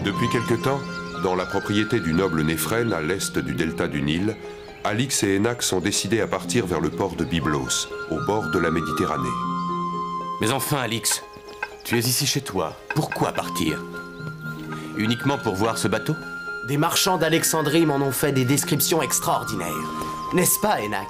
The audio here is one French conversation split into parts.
Depuis quelque temps, dans la propriété du noble Néphrène, à l'est du delta du Nil, Alix et Énaque sont décidés à partir vers le port de Byblos, au bord de la Méditerranée. Mais enfin, Alix, tu es ici chez toi. Pourquoi partir? Uniquement pour voir ce bateau? Des marchands d'Alexandrie m'en ont fait des descriptions extraordinaires. N'est-ce pas, Énaque?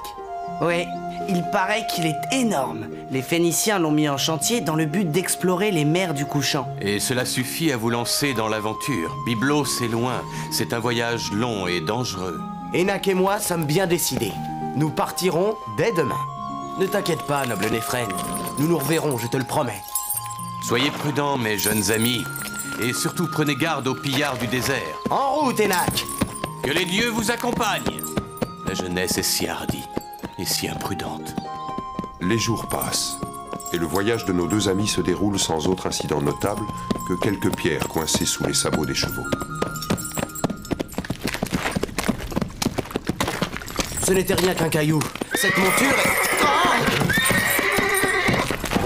Ouais, il paraît qu'il est énorme. Les Phéniciens l'ont mis en chantier dans le but d'explorer les mers du couchant. Et cela suffit à vous lancer dans l'aventure. Byblos est loin. C'est un voyage long et dangereux. Énaque et moi sommes bien décidés. Nous partirons dès demain. Ne t'inquiète pas, noble Néphrène. Nous nous reverrons, je te le promets. Soyez prudents, mes jeunes amis. Et surtout, prenez garde aux pillards du désert. En route, Énaque! Que les dieux vous accompagnent! La jeunesse est si hardie et si imprudente. Les jours passent, et le voyage de nos deux amis se déroule sans autre incident notable que quelques pierres coincées sous les sabots des chevaux. Ce n'était rien qu'un caillou. Cette monture est...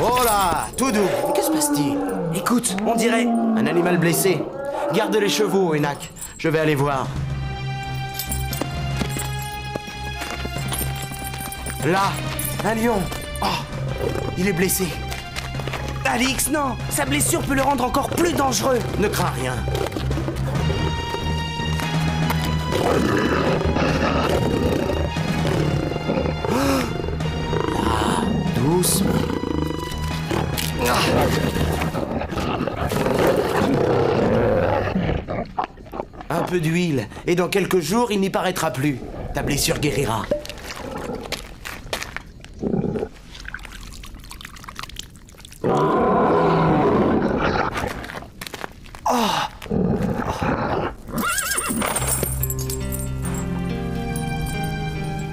Oh là, tout doux. Que se passe-t-il? Écoute, on dirait... Un animal blessé. Garde les chevaux, Énaque. Je vais aller voir. Là, un lion. Oh, il est blessé. Alix, non! Sa blessure peut le rendre encore plus dangereux. Ne crains rien. Là, doucement. Un peu d'huile, et dans quelques jours, il n'y paraîtra plus. Ta blessure guérira.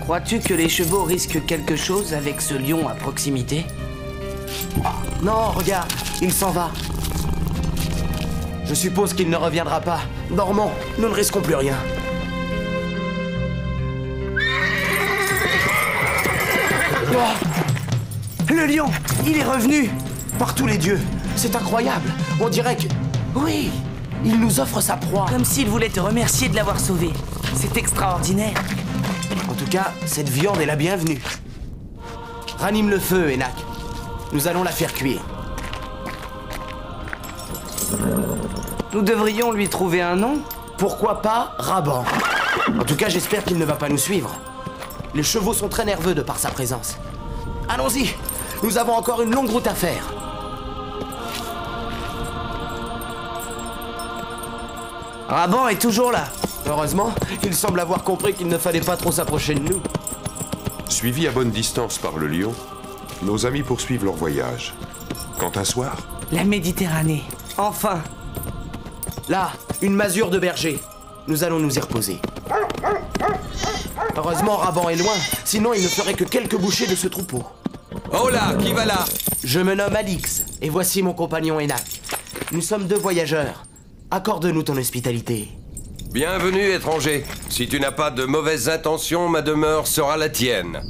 Crois-tu que les chevaux risquent quelque chose avec ce lion à proximité? Non, regarde, il s'en va. Je suppose qu'il ne reviendra pas. Dormons, nous ne risquons plus rien. Oh, le lion, il est revenu! Par tous les dieux, c'est incroyable. On dirait que... Oui, il nous offre sa proie. Comme s'il voulait te remercier de l'avoir sauvé. C'est extraordinaire. En tout cas, cette viande est la bienvenue. Ranime le feu, Énaque. Nous allons la faire cuire. Nous devrions lui trouver un nom? Pourquoi pas Raban? En tout cas, j'espère qu'il ne va pas nous suivre. Les chevaux sont très nerveux de par sa présence. Allons-y, nous avons encore une longue route à faire. Raban est toujours là. Heureusement, il semble avoir compris qu'il ne fallait pas trop s'approcher de nous. Suivis à bonne distance par le lion, nos amis poursuivent leur voyage. Quand un soir, La Méditerranée. Enfin! Là, une masure de berger. Nous allons nous y reposer. Heureusement, Raban est loin, sinon il ne ferait que quelques bouchées de ce troupeau. Oh là, qui va là? Je me nomme Alix, et voici mon compagnon Énaque. Nous sommes deux voyageurs. Accorde-nous ton hospitalité. Bienvenue, étranger. Si tu n'as pas de mauvaises intentions, ma demeure sera la tienne.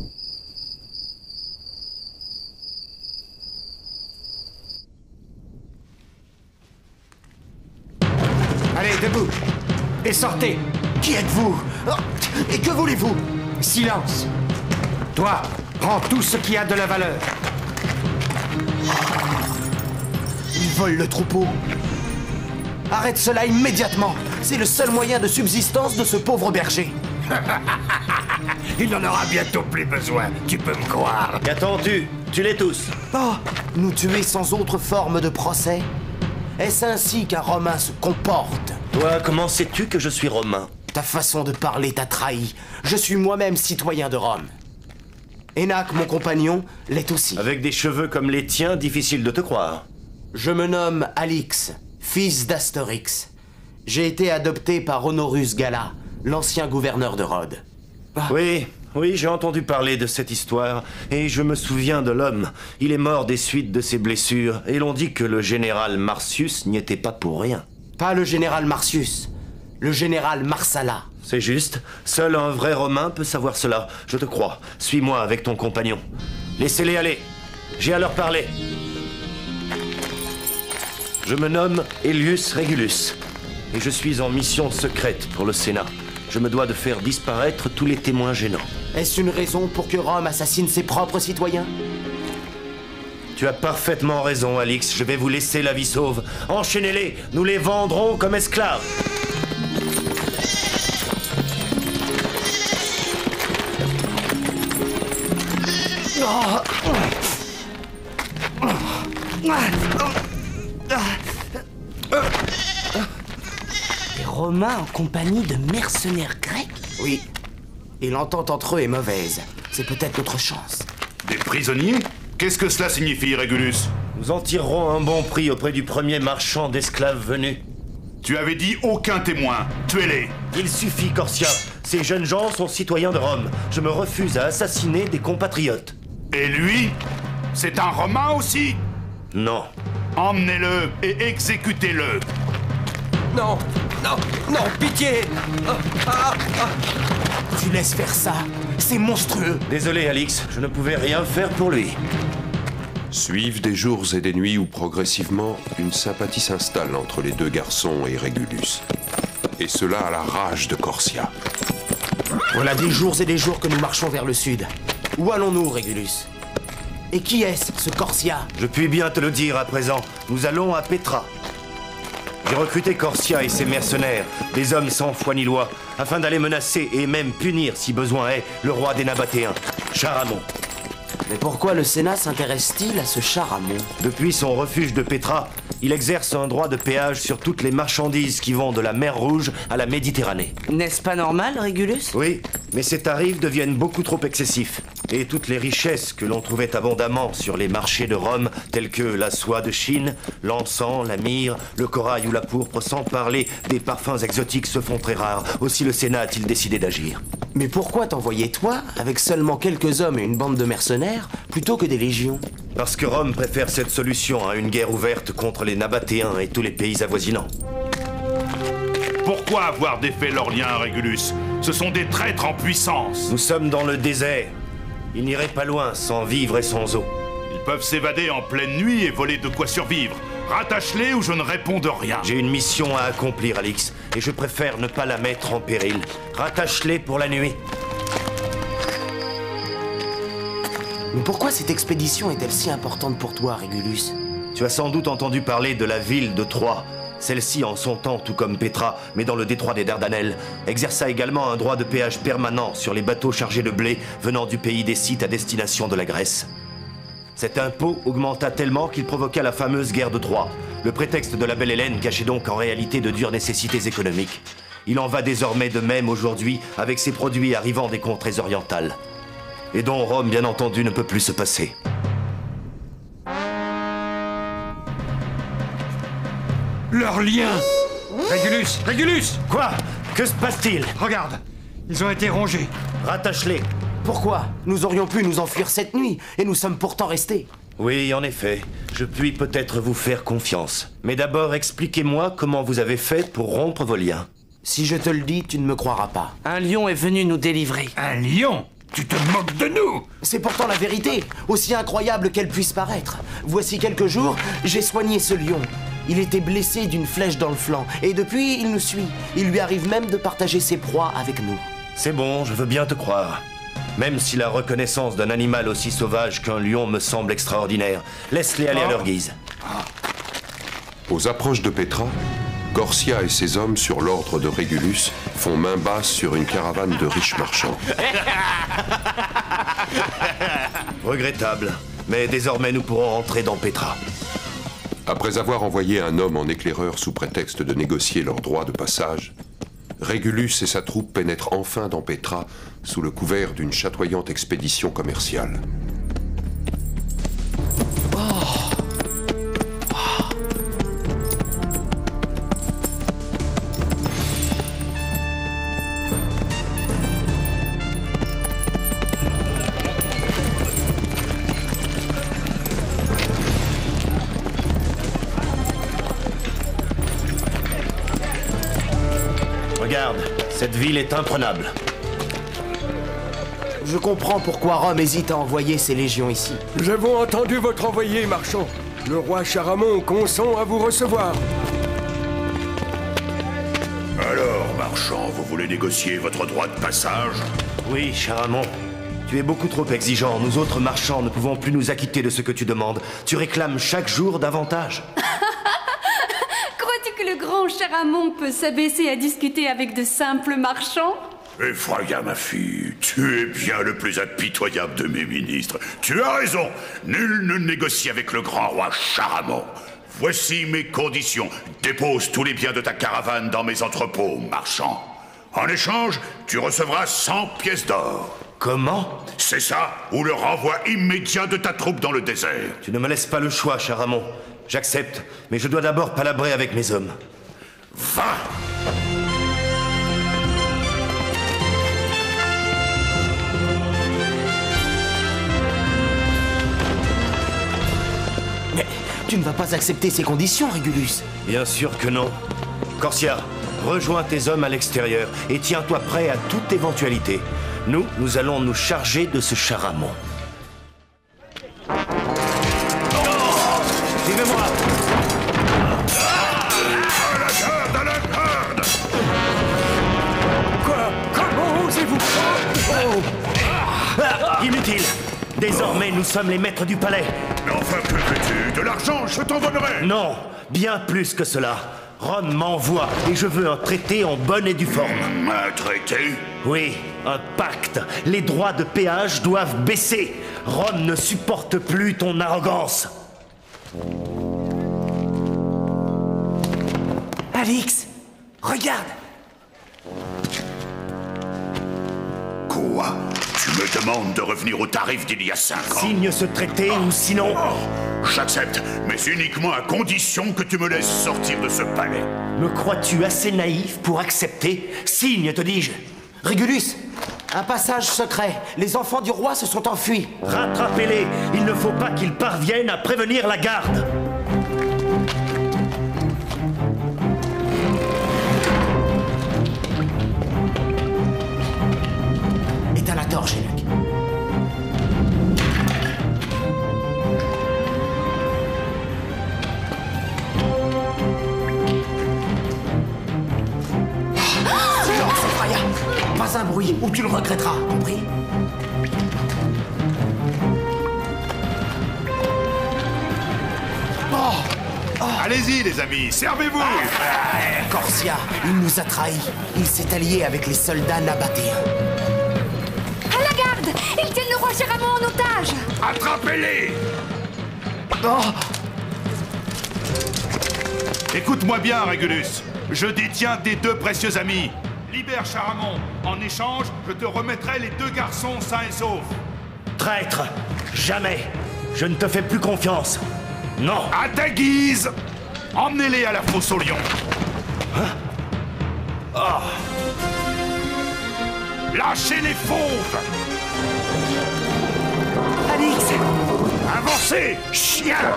Allez, debout. Et sortez. Qui êtes-vous? Oh, et que voulez-vous? Silence. Toi, prends tout ce qui a de la valeur. Ils volent le troupeau. Arrête cela immédiatement. C'est le seul moyen de subsistance de ce pauvre berger. Il n'en aura bientôt plus besoin, tu peux me croire. Qu'attends-tu? Tue-les tous. Oh, nous tuer sans autre forme de procès? Est-ce ainsi qu'un Romain se comporte? Toi, comment sais-tu que je suis romain? Ta façon de parler t'a trahi. Je suis moi-même citoyen de Rome. Énaque, mon compagnon, l'est aussi. Avec des cheveux comme les tiens, difficile de te croire. Je me nomme Alix, fils d'Astérix. J'ai été adopté par Honorus Gala, l'ancien gouverneur de Rhodes. Oui, j'ai entendu parler de cette histoire, et je me souviens de l'homme. Il est mort des suites de ses blessures, et l'on dit que le général Marcius n'y était pas pour rien. Pas le général Marcius, le général Marsala. C'est juste, seul un vrai Romain peut savoir cela, je te crois. Suis-moi avec ton compagnon. Laissez-les aller, j'ai à leur parler. Je me nomme Aelius Régulus. et je suis en mission secrète pour le Sénat. Je me dois de faire disparaître tous les témoins gênants. Est-ce une raison pour que Rome assassine ses propres citoyens? Tu as parfaitement raison, Alix. Je vais vous laisser la vie sauve. Enchaînez-les, nous les vendrons comme esclaves. Les Romains en compagnie de mercenaires grecs? Oui. Et l'entente entre eux est mauvaise. C'est peut-être notre chance. Des prisonniers? Qu'est-ce que cela signifie, Régulus? Nous en tirerons un bon prix auprès du premier marchand d'esclaves venu. Tu avais dit aucun témoin. Tuez-les. Il suffit, Corsia. Ces jeunes gens sont citoyens de Rome. Je me refuse à assassiner des compatriotes. Et lui? C'est un Romain aussi? Non. Emmenez-le et exécutez-le. Non, non, non, pitié. Tu laisses faire ça? C'est monstrueux. Désolé, Alix, je ne pouvais rien faire pour lui. Suivent des jours et des nuits où progressivement une sympathie s'installe entre les deux garçons et Régulus. Et cela à la rage de Corsia. Voilà des jours et des jours que nous marchons vers le sud. Où allons-nous, Régulus? Et qui est-ce, ce Corsia? Je puis bien te le dire à présent. Nous allons à Petra. J'ai recruté Corsia et ses mercenaires, des hommes sans foi ni loi, afin d'aller menacer et même punir, si besoin est, le roi des Nabatéens, Charamon. Mais pourquoi le Sénat s'intéresse-t-il à ce Charamon? Depuis son refuge de Petra, il exerce un droit de péage sur toutes les marchandises qui vont de la mer Rouge à la Méditerranée. N'est-ce pas normal, Régulus? Oui, mais ces tarifs deviennent beaucoup trop excessifs. Et toutes les richesses que l'on trouvait abondamment sur les marchés de Rome, telles que la soie de Chine, l'encens, la myrrhe, le corail ou la pourpre, sans parler des parfums exotiques, se font très rares. Aussi le Sénat a-t-il décidé d'agir. Mais pourquoi t'envoyer toi, avec seulement quelques hommes et une bande de mercenaires, plutôt que des légions? Parce que Rome préfère cette solution à une guerre ouverte contre les Nabatéens et tous les pays avoisinants. Pourquoi avoir défait leurs liens, Régulus? Ce sont des traîtres en puissance. Nous sommes dans le désert. Ils n'iraient pas loin sans vivre et sans eau. Ils peuvent s'évader en pleine nuit et voler de quoi survivre. Rattache-les ou je ne réponds de rien. J'ai une mission à accomplir, Alix, et je préfère ne pas la mettre en péril. Rattache-les pour la nuit. Mais pourquoi cette expédition est-elle si importante pour toi, Régulus? Tu as sans doute entendu parler de la ville de Troie. Celle-ci, en son temps, tout comme Petra, mais dans le détroit des Dardanelles, exerça également un droit de péage permanent sur les bateaux chargés de blé venant du pays des Scythes à destination de la Grèce. Cet impôt augmenta tellement qu'il provoqua la fameuse guerre de Troie. Le prétexte de la belle Hélène cachait donc en réalité de dures nécessités économiques. Il en va désormais de même aujourd'hui avec ces produits arrivant des contrées orientales. Et dont Rome, bien entendu, ne peut plus se passer. Leur lien! Régulus! Régulus! Quoi? Que se passe-t-il? Regarde! Ils ont été rongés. Rattache-les. Pourquoi? Nous aurions pu nous enfuir cette nuit, et nous sommes pourtant restés. Oui, en effet. Je puis peut-être vous faire confiance. Mais d'abord, expliquez-moi comment vous avez fait pour rompre vos liens. Si je te le dis, tu ne me croiras pas. Un lion est venu nous délivrer. Un lion? Tu te moques de nous! C'est pourtant la vérité, aussi incroyable qu'elle puisse paraître. Voici quelques jours, j'ai soigné ce lion. Il était blessé d'une flèche dans le flanc, et depuis, il nous suit. Il lui arrive même de partager ses proies avec nous. C'est bon, je veux bien te croire. Même si la reconnaissance d'un animal aussi sauvage qu'un lion me semble extraordinaire, laisse-les aller à leur guise. Aux approches de Petra, Corsia et ses hommes, sur l'ordre de Régulus, font main basse sur une caravane de riches marchands. Regrettable, mais désormais nous pourrons entrer dans Petra. Après avoir envoyé un homme en éclaireur sous prétexte de négocier leur droit de passage, Régulus et sa troupe pénètrent enfin dans Petra sous le couvert d'une chatoyante expédition commerciale. Regarde, cette ville est imprenable. Je comprends pourquoi Rome hésite à envoyer ses légions ici. Nous avons entendu votre envoyé, marchand. Le roi Charamon consent à vous recevoir. voulez négocier votre droit de passage? Oui, Charamon. Tu es beaucoup trop exigeant. Nous autres marchands ne pouvons plus nous acquitter de ce que tu demandes. Tu réclames chaque jour davantage. Crois-tu que le grand Charamon peut s'abaisser à discuter avec de simples marchands? Effraya, ma fille, tu es bien le plus impitoyable de mes ministres. Tu as raison, nul ne négocie avec le grand roi Charamon. Voici mes conditions. Dépose tous les biens de ta caravane dans mes entrepôts, marchand. En échange, tu recevras 100 pièces d'or. Comment? C'est ça, ou le renvoi immédiat de ta troupe dans le désert. Tu ne me laisses pas le choix, Charamon. J'accepte, mais je dois d'abord palabrer avec mes hommes. Va! Mais tu ne vas pas accepter ces conditions, Régulus. Bien sûr que non. Corsia, rejoins tes hommes à l'extérieur et tiens-toi prêt à toute éventualité. Nous allons nous charger de ce Charamon. Suivez-moi! À la garde! Quoi? Comment osez-vous? Inutile! Désormais, nous sommes les maîtres du palais. Mais enfin, que veux-tu? De l'argent, je t'en donnerai! Non, bien plus que cela. Rome m'envoie et je veux un traité en bonne et due forme. Un traité? Oui, un pacte. Les droits de péage doivent baisser. Rome ne supporte plus ton arrogance. Alix, regarde. Quoi? Tu me demandes de revenir au tarif d'il y a 5 ans? Signe ce traité ou sinon... J'accepte, mais uniquement à condition que tu me laisses sortir de ce palais. Me crois-tu assez naïf pour accepter? Signe, te dis-je. Régulus, un passage secret. Les enfants du roi se sont enfuis. Rattrapez-les. Il ne faut pas qu'ils parviennent à prévenir la garde. Éteins la torche, Enoch. Silence, Freya. Pas un bruit, ou tu le regretteras, compris? Allez-y, les amis, servez-vous! Corsia, il nous a trahis. Il s'est allié avec les soldats nabatéens. À la garde! Ils tiennent le roi Charamon en otage! Attrapez-les! Oh! Écoute-moi bien, Régulus. Je détiens tes 2 précieux amis. Libère Charamon. En échange, je te remettrai les 2 garçons sains et saufs. Traître, jamais. Je ne te fais plus confiance. Non. À ta guise! Emmenez-les à la fosse aux lions. Lâchez les fauves! Alix, Avancez, chien!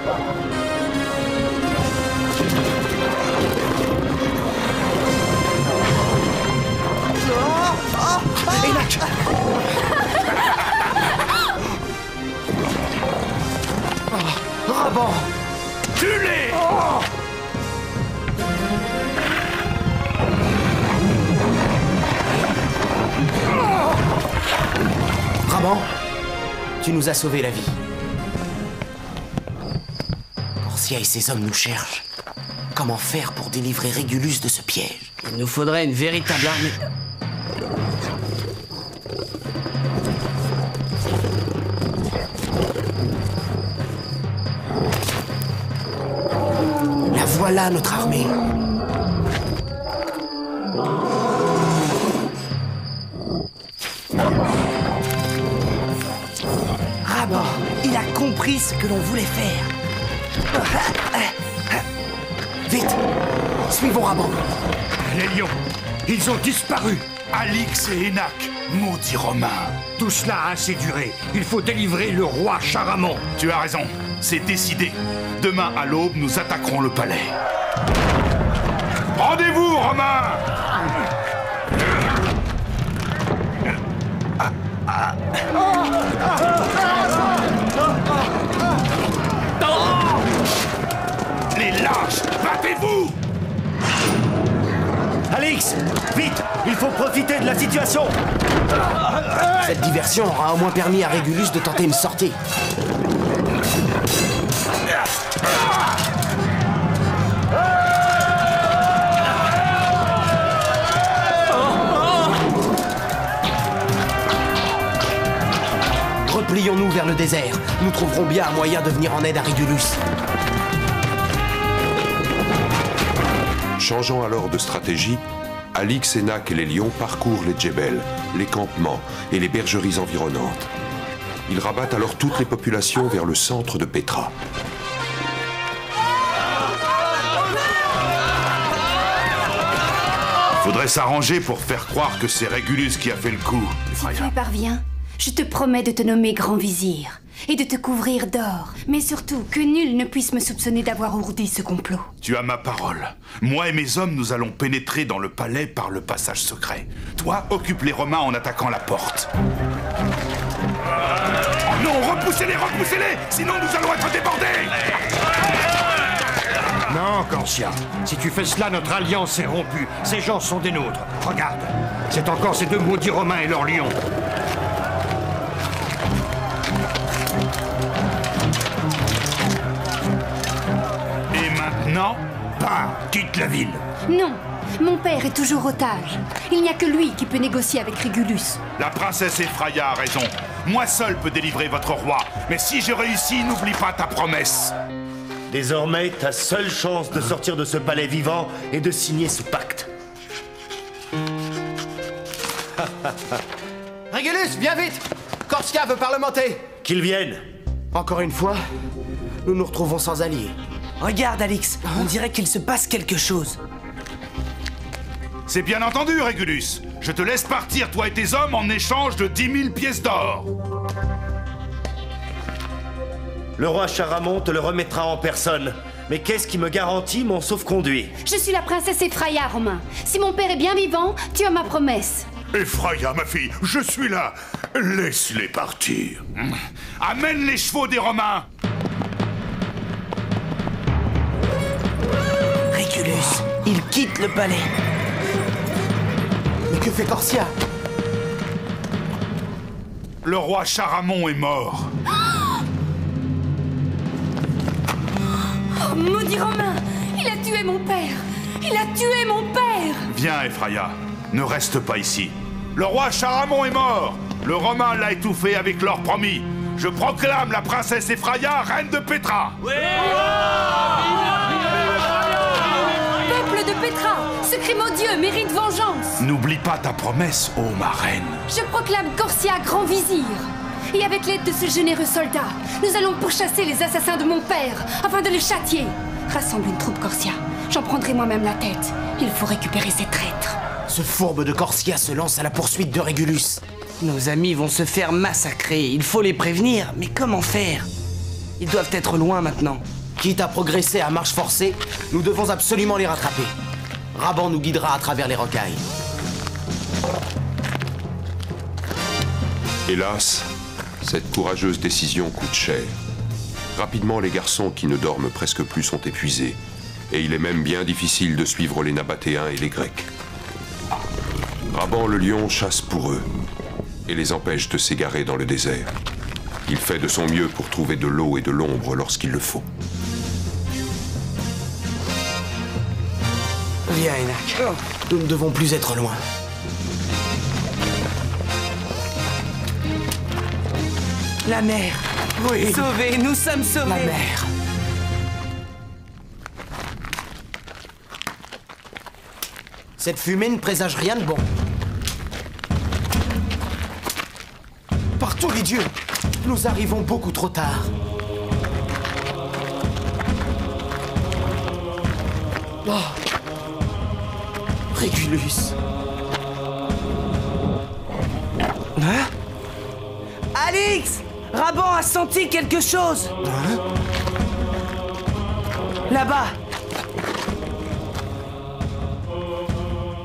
Enoch! Raban! Tue-les! Raban, tu nous as sauvé la vie. Corsia et ses hommes nous cherchent. Comment faire pour délivrer Régulus de ce piège? il nous faudrait une véritable armée. La voilà, notre armée. Raban, il a compris ce que l'on voulait faire. Vite! Suivons Raban. Les lions, ils ont disparu. Alix et Enac, maudits Romains. Tout cela a assez duré. Il faut délivrer le roi Charamon. Tu as raison, c'est décidé. Demain à l'aube, nous attaquerons le palais. Rendez-vous, Romains! Les lâches, battez-vous! Allez, Alix! Vite! Il faut profiter de la situation! Cette diversion aura au moins permis à Régulus de tenter une sortie. Replions-nous vers le désert. Nous trouverons bien un moyen de venir en aide à Régulus. Changeant alors de stratégie, Alix, Enak et les lions parcourent les djebels, les campements et les bergeries environnantes. Ils rabattent alors toutes les populations vers le centre de Petra. Faudrait s'arranger pour faire croire que c'est Régulus qui a fait le coup. Si tu y parviens, je te promets de te nommer grand vizir et de te couvrir d'or. Mais surtout, que nul ne puisse me soupçonner d'avoir ourdi ce complot. Tu as ma parole. Moi et mes hommes, nous allons pénétrer dans le palais par le passage secret. Toi, occupe les Romains en attaquant la porte. Oh non, repoussez-les, repoussez-les! Sinon nous allons être débordés! Non, Corsia. Si tu fais cela, notre alliance est rompue. Ces gens sont des nôtres. Regarde. C'est encore ces deux maudits Romains et leurs lions. Et maintenant, quitte la ville. Non, mon père est toujours otage. Il n'y a que lui qui peut négocier avec Régulus. la princesse Ephraïa a raison. Moi seul peux délivrer votre roi. Mais si j'ai réussi, n'oublie pas ta promesse. Désormais, ta seule chance de sortir de ce palais vivant est de signer ce pacte. Régulus, viens vite! Corsia veut parlementer! Qu'ils viennent! Encore une fois, nous nous retrouvons sans alliés. Regarde, Alix, on dirait qu'il se passe quelque chose. C'est bien entendu, Régulus. Je te laisse partir, toi et tes hommes, en échange de 10 000 pièces d'or. Le roi Charamon te le remettra en personne. Mais qu'est-ce qui me garantit mon sauf-conduit? Je suis la princesse Ephraïa, Romain. Si mon père est bien vivant, tu as ma promesse. Ephraïa, ma fille, je suis là. Laisse-les partir. Amène les chevaux des Romains. Régulus, il quitte le palais. Mais que fait Corsia? Le roi Charamon est mort. Oh, maudit Romain! Il a tué mon père! Il a tué mon père! Viens, Ephraïa. Ne reste pas ici. Le roi Charamon est mort. Le Romain l'a étouffé avec l'or promis. Je proclame la princesse Ephraïa reine de Petra. Peuple de Petra, ce crime odieux mérite vengeance. N'oublie pas ta promesse, ô ma reine. Je proclame Corsia grand vizir. Et avec l'aide de ce généreux soldat, nous allons pourchasser les assassins de mon père, afin de les châtier. Rassemble une troupe, Corsia. J'en prendrai moi-même la tête. Il faut récupérer ces traîtres. Ce fourbe de Corsia se lance à la poursuite de Régulus. Nos amis vont se faire massacrer. Il faut les prévenir. Mais comment faire? Ils doivent être loin maintenant. Quitte à progresser à marche forcée, nous devons absolument les rattraper. Raban nous guidera à travers les rocailles. Hélas, cette courageuse décision coûte cher. Rapidement, les garçons qui ne dorment presque plus sont épuisés. Et il est même bien difficile de suivre les Nabatéens et les Grecs. Raban le lion chasse pour eux et les empêche de s'égarer dans le désert. Il fait de son mieux pour trouver de l'eau et de l'ombre lorsqu'il le faut. Viens, Enak. Nous ne devons plus être loin. La mer. Oui. Sauvés, nous sommes sauvés. La mer. Cette fumée ne présage rien de bon. Par tous les dieux, nous arrivons beaucoup trop tard. Oh. Régulus. Hein? Alix! Raban a senti quelque chose. Hein? Là-bas.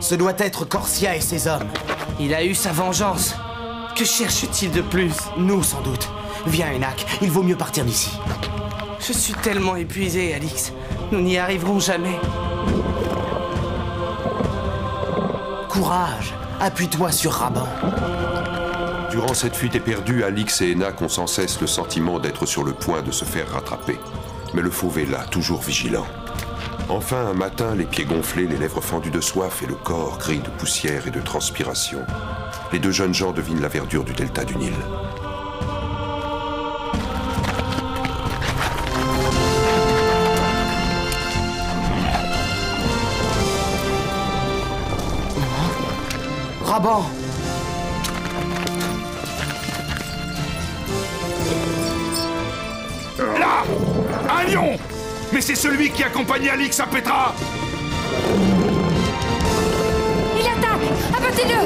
Ce doit être Corsia et ses hommes. Il a eu sa vengeance. Que cherche-t-il de plus? Nous, sans doute. Viens, Enak, il vaut mieux partir d'ici. Je suis tellement épuisé, Alix. Nous n'y arriverons jamais. Courage! Appuie-toi sur Raban. Durant cette fuite éperdue, Alix et Enak ont sans cesse le sentiment d'être sur le point de se faire rattraper. Mais le fauve est là, toujours vigilant. Enfin, un matin, les pieds gonflés, les lèvres fendues de soif et le corps gris de poussière et de transpiration, les deux jeunes gens devinent la verdure du delta du Nil. Raban! Là! Un lion! Mais c'est celui qui accompagnait Alix à Petra! Il attaque! Abattez-le!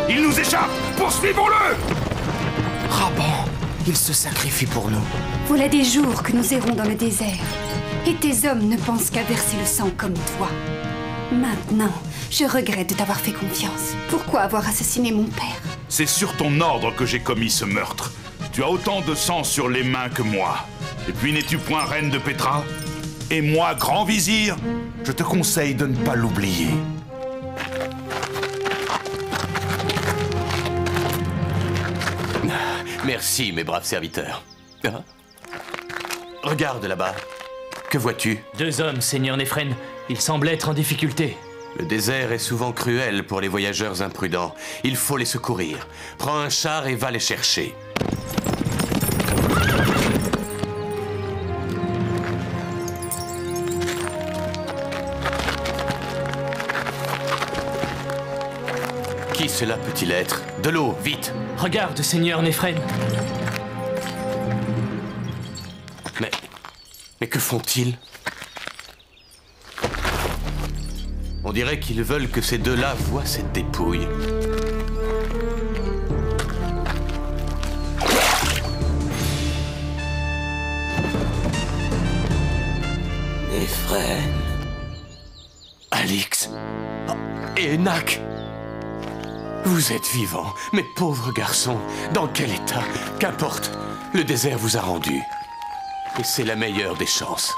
Il nous échappe! Poursuivons-le! Raban! Il se sacrifie pour nous. Voilà des jours que nous errons dans le désert. Et tes hommes ne pensent qu'à verser le sang comme toi. Maintenant, je regrette de t'avoir fait confiance. Pourquoi avoir assassiné mon père? C'est sur ton ordre que j'ai commis ce meurtre. Tu as autant de sang sur les mains que moi. Et puis n'es-tu point reine de Petra? Et moi, grand vizir? Je te conseille de ne pas l'oublier. Merci, mes braves serviteurs. Hein? Regarde là-bas. Que vois-tu? 2 hommes, Seigneur Néphren. Ils semblent être en difficulté. Le désert est souvent cruel pour les voyageurs imprudents. Il faut les secourir. Prends un char et va les chercher. Qui cela peut-il être? De l'eau, vite! Regarde, Seigneur Néphren. Mais que font-ils? On dirait qu'ils veulent que ces deux-là voient cette dépouille. Néphren. Alix. Oh, et Enak. Vous êtes vivants, mes pauvres garçons. Dans quel état? Qu'importe, le désert vous a rendu. Et c'est la meilleure des chances.